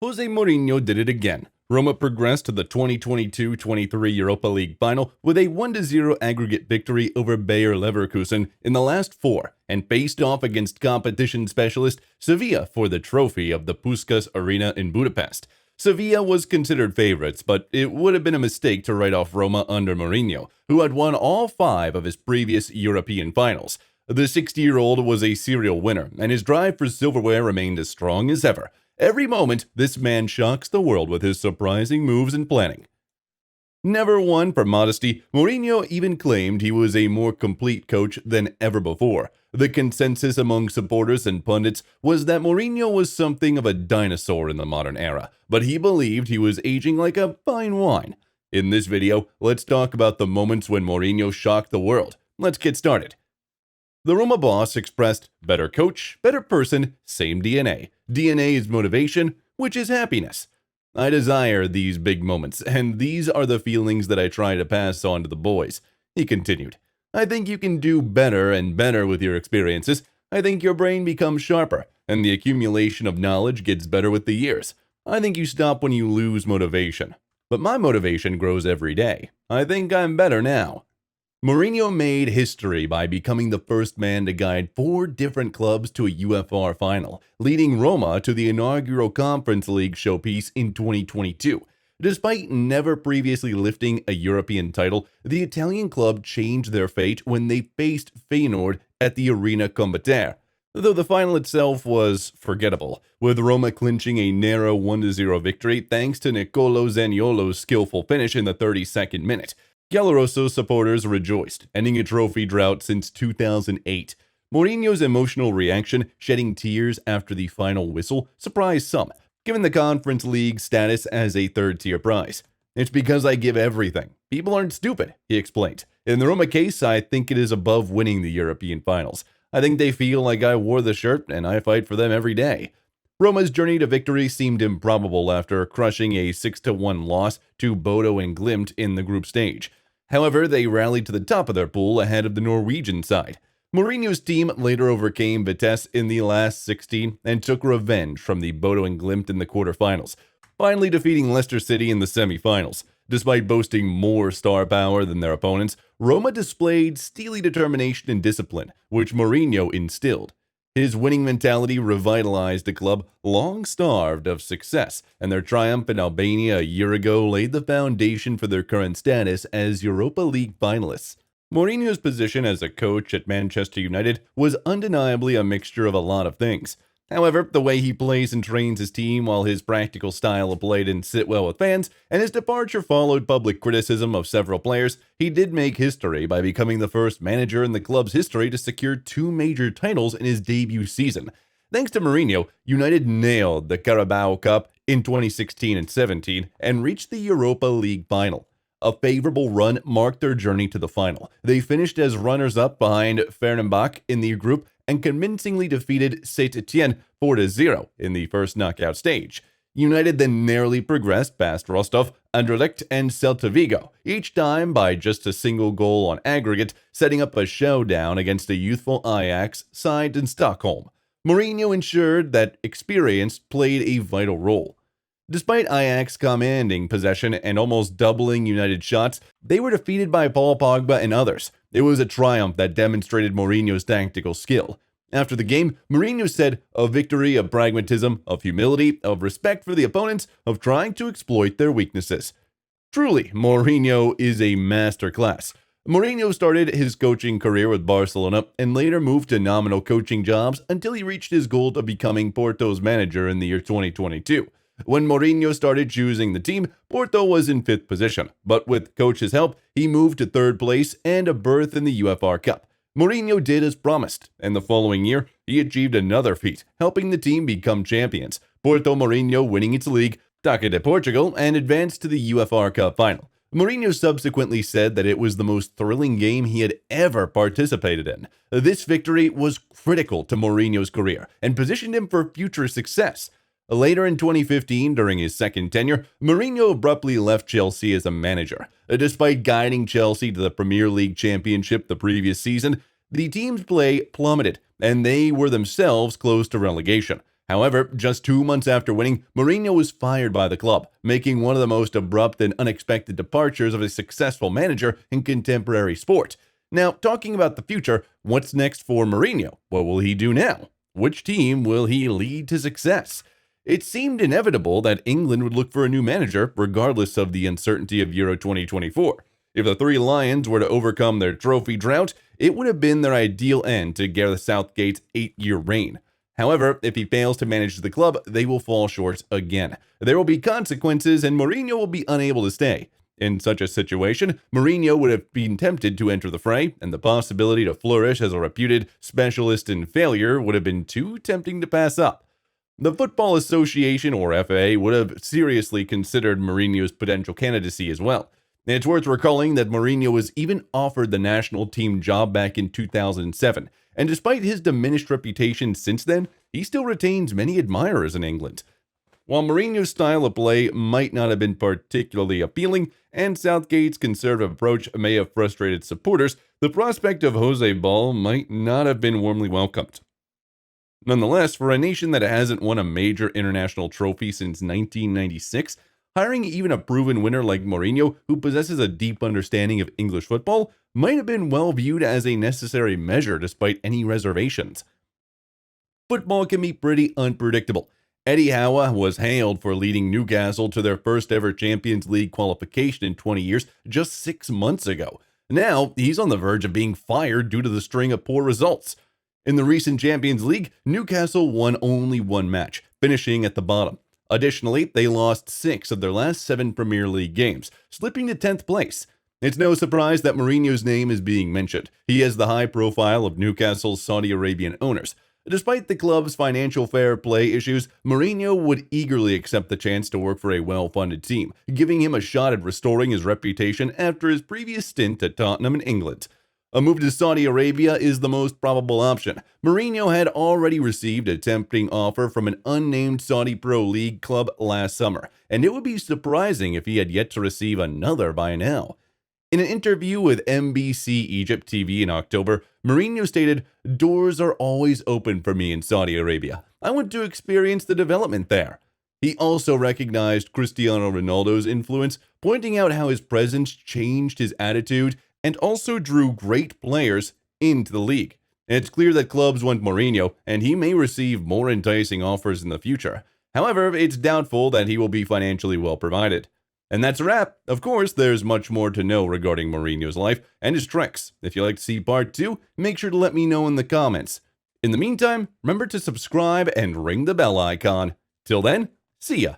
Jose Mourinho did it again. Roma progressed to the 2022-23 Europa League final with a 1-0 aggregate victory over Bayer Leverkusen in the last four and faced off against competition specialist Sevilla for the trophy of the Puskas Arena in Budapest. Sevilla was considered favorites, but it would have been a mistake to write off Roma under Mourinho, who had won all five of his previous European finals. The 60-year-old was a serial winner, and his drive for silverware remained as strong as ever. Every moment, this man shocks the world with his surprising moves and planning. Never one for modesty, Mourinho even claimed he was a more complete coach than ever before. The consensus among supporters and pundits was that Mourinho was something of a dinosaur in the modern era, but he believed he was aging like a fine wine. In this video, let's talk about the moments when Mourinho shocked the world. Let's get started. The Roma boss expressed, better coach, better person, same DNA. DNA is motivation, which is happiness. I desire these big moments, and these are the feelings that I try to pass on to the boys. He continued, I think you can do better and better with your experiences. I think your brain becomes sharper, and the accumulation of knowledge gets better with the years. I think you stop when you lose motivation. But my motivation grows every day. I think I'm better now. Mourinho made history by becoming the first man to guide four different clubs to a UFR final, leading Roma to the inaugural Conference League showpiece in 2022. Despite never previously lifting a European title, the Italian club changed their fate when they faced Feyenoord at the Arena Combattere, though the final itself was forgettable, with Roma clinching a narrow 1-0 victory thanks to Nicolo Zaniolo's skillful finish in the 32nd minute. Glamorous supporters rejoiced, ending a trophy drought since 2008. Mourinho's emotional reaction, shedding tears after the final whistle, surprised some, given the Conference League status as a third-tier prize. It's because I give everything. People aren't stupid, he explained. In the Roma case, I think it is above winning the European finals. I think they feel like I wore the shirt and I fight for them every day. Roma's journey to victory seemed improbable after crushing a 6-1 loss to Bodo and Glimt in the group stage. However, they rallied to the top of their pool ahead of the Norwegian side. Mourinho's team later overcame Vitesse in the last 16 and took revenge from the Bodo and Glimt in the quarterfinals, finally defeating Leicester City in the semifinals. Despite boasting more star power than their opponents, Roma displayed steely determination and discipline, which Mourinho instilled. His winning mentality revitalized a club long starved of success, and their triumph in Albania a year ago laid the foundation for their current status as Europa League finalists. Mourinho's position as a coach at Manchester United was undeniably a mixture of a lot of things. However, the way he plays and trains his team while his practical style of play didn't sit well with fans, and his departure followed public criticism of several players, he did make history by becoming the first manager in the club's history to secure two major titles in his debut season. Thanks to Mourinho, United nailed the Carabao Cup in 2016 and 17 and reached the Europa League final. A favorable run marked their journey to the final. They finished as runners-up behind Fenerbahce in the group and convincingly defeated Saint-Etienne 4-0 in the first knockout stage. United then narrowly progressed past Rostov, Anderlecht, and Celta Vigo, each time by just a single goal on aggregate, setting up a showdown against a youthful Ajax side in Stockholm. Mourinho ensured that experience played a vital role. Despite Ajax commanding possession and almost doubling United shots, they were defeated by Paul Pogba and others. It was a triumph that demonstrated Mourinho's tactical skill. After the game, Mourinho said, a victory of pragmatism, of humility, of respect for the opponents, of trying to exploit their weaknesses. Truly, Mourinho is a masterclass. Mourinho started his coaching career with Barcelona and later moved to nominal coaching jobs until he reached his goal of becoming Porto's manager in the year 2022. When Mourinho started choosing the team, Porto was in 5th position, but with coach's help, he moved to 3rd place and a berth in the UFR Cup. Mourinho did as promised, and the following year, he achieved another feat, helping the team become champions, Porto Mourinho winning its league, Taça de Portugal, and advanced to the UFR Cup final. Mourinho subsequently said that it was the most thrilling game he had ever participated in. This victory was critical to Mourinho's career and positioned him for future success. Later in 2015, during his second tenure, Mourinho abruptly left Chelsea as a manager. Despite guiding Chelsea to the Premier League championship the previous season, the team's play plummeted, and they were themselves close to relegation. However, just 2 months after winning, Mourinho was fired by the club, making one of the most abrupt and unexpected departures of a successful manager in contemporary sport. Now, talking about the future, what's next for Mourinho? What will he do now? Which team will he lead to success? It seemed inevitable that England would look for a new manager, regardless of the uncertainty of Euro 2024. If the Three Lions were to overcome their trophy drought, it would have been their ideal end to Gareth Southgate's 8-year reign. However, if he fails to manage the club, they will fall short again. There will be consequences, and Mourinho will be unable to stay. In such a situation, Mourinho would have been tempted to enter the fray, and the possibility to flourish as a reputed specialist in failure would have been too tempting to pass up. The Football Association, or FA, would have seriously considered Mourinho's potential candidacy as well. It's worth recalling that Mourinho was even offered the national team job back in 2007, and despite his diminished reputation since then, he still retains many admirers in England. While Mourinho's style of play might not have been particularly appealing, and Southgate's conservative approach may have frustrated supporters, the prospect of Jose Ball might not have been warmly welcomed. Nonetheless, for a nation that hasn't won a major international trophy since 1996, hiring even a proven winner like Mourinho, who possesses a deep understanding of English football, might have been well viewed as a necessary measure despite any reservations. Football can be pretty unpredictable. Eddie Howe was hailed for leading Newcastle to their first ever Champions League qualification in 20 years just 6 months ago. Now, he's on the verge of being fired due to the string of poor results. In the recent Champions League, Newcastle won only one match, finishing at the bottom. Additionally, they lost 6 of their last 7 Premier League games, slipping to 10th place. It's no surprise that Mourinho's name is being mentioned. He has the high profile of Newcastle's Saudi Arabian owners. Despite the club's financial fair play issues, Mourinho would eagerly accept the chance to work for a well-funded team, giving him a shot at restoring his reputation after his previous stint at Tottenham in England. A move to Saudi Arabia is the most probable option. Mourinho had already received a tempting offer from an unnamed Saudi Pro League club last summer, and it would be surprising if he had yet to receive another by now. In an interview with NBC Egypt TV in October, Mourinho stated, "Doors are always open for me in Saudi Arabia. I want to experience the development there." He also recognized Cristiano Ronaldo's influence, pointing out how his presence changed his attitude and also drew great players into the league. It's clear that clubs want Mourinho, and he may receive more enticing offers in the future. However, it's doubtful that he will be financially well provided. And that's a wrap. Of course, there's much more to know regarding Mourinho's life and his tricks. If you'd like to see part 2, make sure to let me know in the comments. In the meantime, remember to subscribe and ring the bell icon. Till then, see ya.